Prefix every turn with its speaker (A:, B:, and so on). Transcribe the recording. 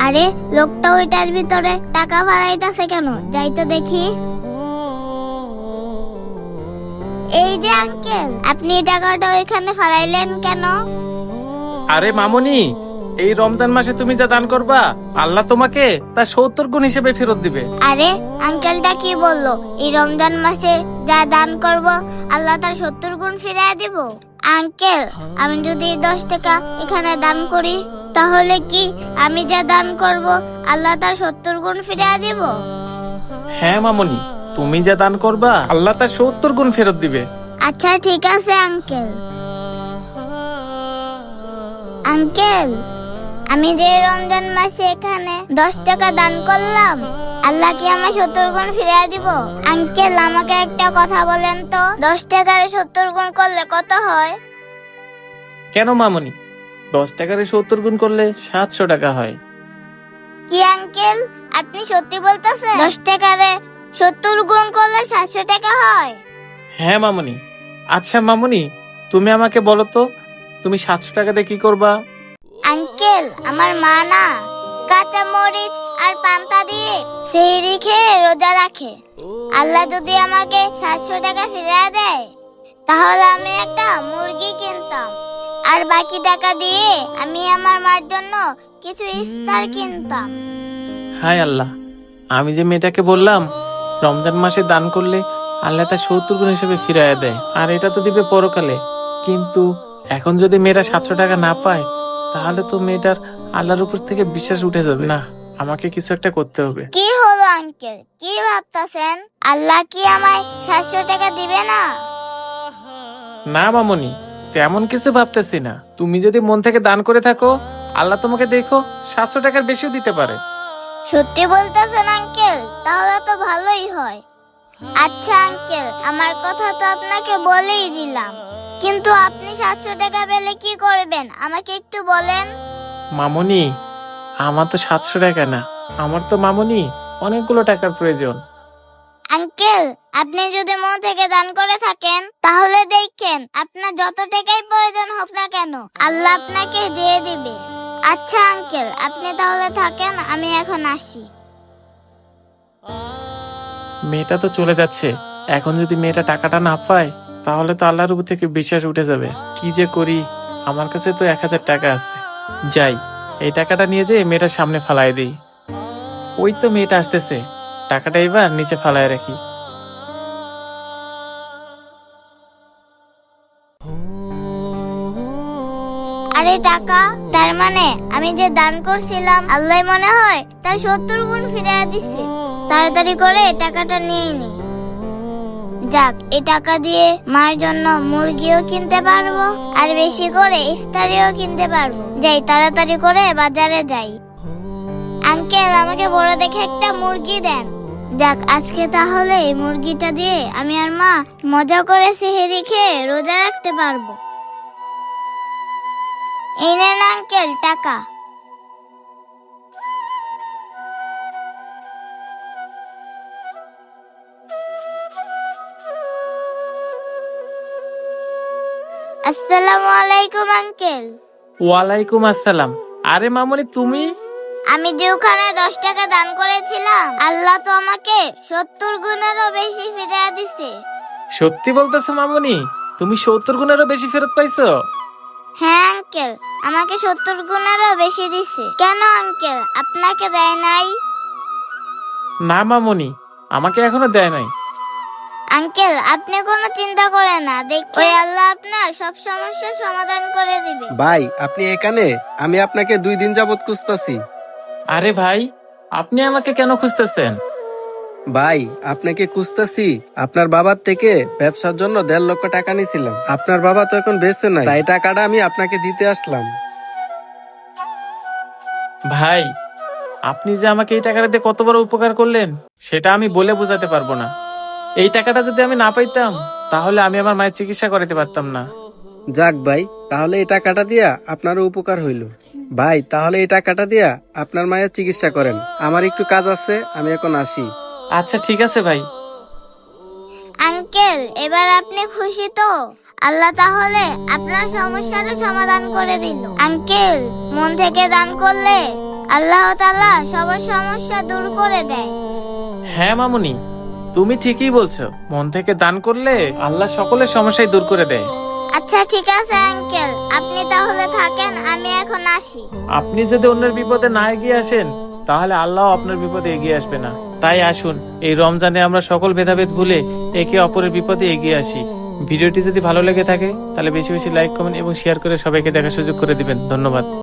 A: আরে লোকটা ওইটার ভিতরে টাকা ফালাইতাছে কেন? যাই তো দেখি। এই যে আঙ্কেল, আপনি টাকাটা ওইখানে ফালাইলেন কেন?
B: আরে মামুনি, এই রমজান মাসে তুমি যা দান করবা আল্লাহ তোমাকে তা 70 গুণ হিসেবে ফেরত দিবে।
A: আরে আঙ্কেলটা কি বললো? এই রমজান মাসে যা দান করব আল্লাহ তার 70 গুণ ফিরিয়ে দিব? আঙ্কেল, আমি যদি 10 টাকা এখানে দান করি তাহলে কি আমি যা দান করব আল্লাহ তার 70 গুণ ফিরিয়ে দিব?
B: হ্যাঁ মামুনি, তুমি যা দান করবা আল্লাহ তার 70 গুণ ফেরত দিবে।
A: আচ্ছা ঠিক আছে আঙ্কেল। আঙ্কেল, আমি যে রমজান মাসে এখানে 10 টাকা দান করলাম আল্লাহ কি আমায় 70 গুণ ফিরিয়ে দিব? আঙ্কেল, আমাকে একটা কথা বলেন তো, 10 টাকার 70 গুণ করলে কত হয়?
B: কেন মামুনি, 10 টাকার 70 গুণ করলে 700 টাকা হয়।
A: কি আঙ্কেল, আপনি সত্যি বলতেছেন? 10 টাকার 70 গুণ করলে 700 টাকা হয়?
B: হ্যাঁ মামুনি। আচ্ছা মামুনি, তুমি আমাকে বলো তো, তুমি 700 টাকাতে কি করবা?
A: আঙ্কেল, আমার মা না কাঁচা মরিচ আর পান্তা দিয়ে সেহরি খেয়ে রোজা রাখে। আল্লাহ যদি আমাকে 700 টাকা ফিরিয়ে দেয় তাহলে আমি একটা মুরগি কিনতাম, আর বাকি টাকা দিয়ে আমি আমার মার জন্য কিছু ইফতার কিনতাম।
B: হায় আল্লাহ, আমি যে মেয়েটাকে বললাম রমজান মাসে দান করলে আল্লাহ তার 70 গুণ হিসেবে ফিরাইয়া দেয়, আর এটা তো দিবে পরকালে। কিন্তু এখন যদি মেয়েটা 700 টাকা না পায় তাহলে তো মেয়েটার আল্লাহর উপর থেকে বিশ্বাস উঠে যাবে। না, আমাকে কিছু একটা করতে হবে।
A: কি হলো আঙ্কেল, কি ভাবতাছেন? আল্লাহ কি আমায় 700 টাকা দিবে না?
B: না মামুনি, তেমন কিছু ভাবতেছি না। তুমি যদি মন থেকে দান করে থাকো আল্লাহ তোমাকে দেখো 700 টাকার বেশিও দিতে পারে।
A: সত্যি বলতেছেন আঙ্কেল? তাহলে তো ভালোই হয়। আচ্ছা আঙ্কেল, আমার কথা তো আপনাকে বলেই দিলাম, কিন্তু আপনি 700 টাকা পেলে কি করবেন আমাকে একটু বলেন।
B: মামুনি, আমার তো 700 টাকা না, আমার তো মামুনি অনেকগুলো টাকার প্রয়োজন।
A: আঙ্কেল, আপনি যদি মন থেকে দান করে থাকেন তাহলে দেখেন আপনার যত টাকাই প্রয়োজন হোক না কেন আল্লাহ আপনাকে দিয়ে দিবে। আচ্ছা আঙ্কেল, আপনি তাহলে থাকেন, আমি এখন আসি।
B: মেয়েটা তো চলে যাচ্ছে, এখন যদি মেয়েটা টাকাটা না পায় তাহলে তো আল্লাহর উপর থেকে বিশ্বাস উঠে যাবে। কি যে করি, আমার কাছে তো 1000 টাকা আছে। যাই, এই টাকাটা নিয়ে যেয়ে মেয়েটার সামনে ফালাই দিই। ওই তো মেয়েটা আসতেছে, টাকাটা এবার নিচে ফালায় রাখি।
A: আরে টাকা, তার মানে আমি যে দান করছিলাম আল্লাহ মনে হয় তার 70 গুণ ফিরিয়ে দিচ্ছে। তাড়াতাড়ি করে টাকাটা নিয়ে নি। যাক, এই টাকা দিয়ে মার জন্য মুরগিও কিনতে পারবো আর বেশি করে ইফতারিও কিনতে পারবো। যাই, তাড়াতাড়ি করে বাজারে যাই। আঙ্কেল, আমাকে বড় দেখে একটা মুরগি দেন। যাক, আজকে তাহলে এই মুরগিটা দিয়ে আমি আর মা মজা করে সেহরি খেয়ে রোজা রাখতে পারবো। এই নেন আঙ্কেল টাকা। আসসালামু আলাইকুম আঙ্কেল।
B: ওয়ালাইকুম আসসালাম। আরে মামুনি, তুমি?
A: আমি যে ওখানে 10 টাকা দান করেছিলাম আল্লাহ তো আমাকে 70 গুণেরও বেশি ফিরিয়ে দিছে।
B: সত্যি বলতেছো মামুনি, তুমি 70 গুণেরও বেশি ফেরত পাইছো?
A: হ্যাঁ আঙ্কেল, আমাকে 70 গুণেরও বেশি দিছে। কেন আঙ্কেল, আপনাকে দেয় নাই?
B: না মামুনি, আমাকে এখনো দেয় নাই।
A: আঙ্কেল, আপনি কোনো চিন্তা করেন না, দেখি ওই আল্লাহ আপনার সব সমস্যার সমাধান করে দিবে।
C: ভাই, আপনি এখানে? আমি আপনাকে 2 দিন যাবত খুঁজতাছি।
B: আরে ভাই, আপনি আমাকে কেন খুঁজতেছেন?
C: ভাই, আপনাকে খুঁজতাছি। আপনার বাবার থেকে ব্যবসার জন্য 1.5 লক্ষ টাকা নিয়েছিলাম। আপনার বাবা তো এখন বেঁচে নাই, তাই টাকাটা আমি আপনাকে দিতে আসলাম।
B: ভাই, আপনি যে আমাকে এই টাকাটা দিয়ে কত বড় উপকার করলেন সেটা আমি বলে বোঝাতে পারবো না। এই টাকাটা যদি আমি না পাইতাম তাহলে আমি আমার মায়ের চিকিৎসা করাতে পারতাম না।
C: যাক ভাই, তাহলে এই টাকাটা দিয়া আপনারও উপকার হইল। ভাই, তাহলে এই টাকাটা দিয়া আপনার মায়ের চিকিৎসা করেন। আমার একটু কাজ আছে, আমি এখন আসি।
B: আচ্ছা ঠিক আছে ভাই।
A: আঙ্কেল, এবার আপনি খুশি তো? আল্লাহ তাহলে আপনার সমস্যারও সমাধান করে দিল। আঙ্কেল, মন থেকে দান করলে আল্লাহ তাআলা সবার সমস্যা দূর করে দেয়।
B: হ্যাঁ মামুনি, তুমি ঠিকই বলছো, মন থেকে দান করলে আল্লাহ সকলের সমস্যাই দূর করে দেয়।
A: আচ্ছা ঠিক আছে আঙ্কেল, আপনি তাহলে থাকেন, আমি এখন আসি।
B: আপনি যদি অন্যের বিপদে না এগিয়ে আসেন তাহলে আল্লাহ আপনার বিপদে এগিয়ে আসবে না। তাই আসুন, এই রমজানে আমরা সকল ভেদাভেদ ভুলে একে অপরের বিপদে এগিয়ে আসি। ভিডিওটি যদি ভালো লেগে থাকে তাহলে বেশি বেশি লাইক, কমেন্ট এবং শেয়ার করে সবাইকে দেখার সুযোগ করে দিবেন। ধন্যবাদ।